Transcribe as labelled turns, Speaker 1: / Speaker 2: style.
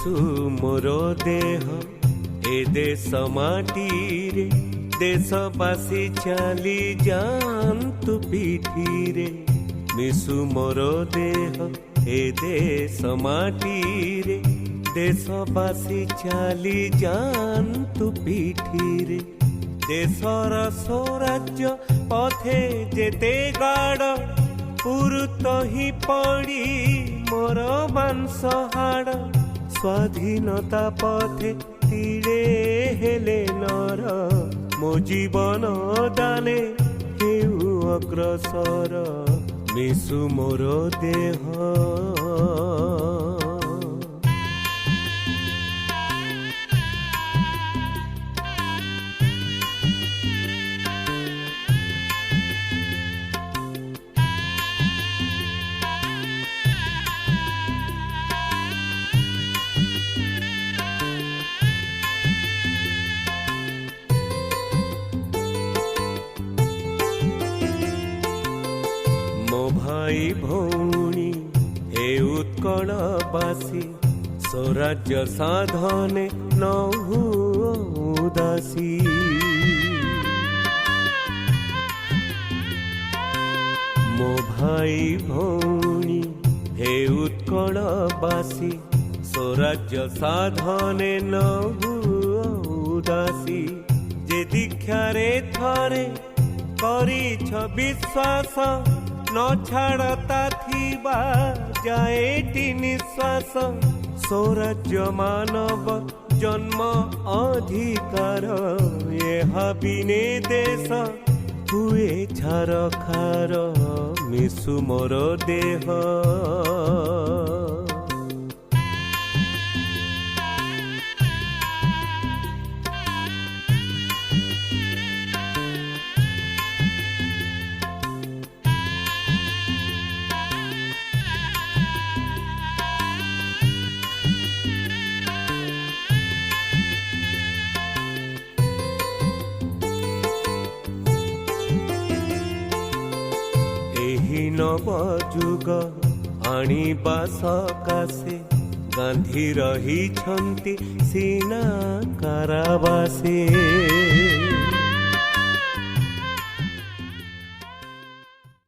Speaker 1: मिशु मोर देह ए देश माटीरे देशवासी चली जातु पीठीरे मिशु मोर देह ए देश माटीरे देशवासी चली जातु पीठीरे देशर स्वराज्य पथे जेते गाड़ पुरुत ही पड़ी मोर मांस हाड़ स्वाधीनता पथे तीरे हेले नर मो जीवन दाने हेउ अग्रसर मिशु मोर देह भाई भौणी हे उत्कलवासी स्वराज्य साधने नहु उदासी मो भाई भौणी हे उत्कलवासी स्वराज्य साधने नहु उदासी जे दीक्षारे थरे करिछ विश्वास न छाड़ता थीबा जाएटी निश्वास स्वराज्य मानव जन्म अधिकार यह बिने देश हुए छार खार मिशु मोर देह नव जुग आनिबा सकाशे गांधी रही छंती सीना कारावासे।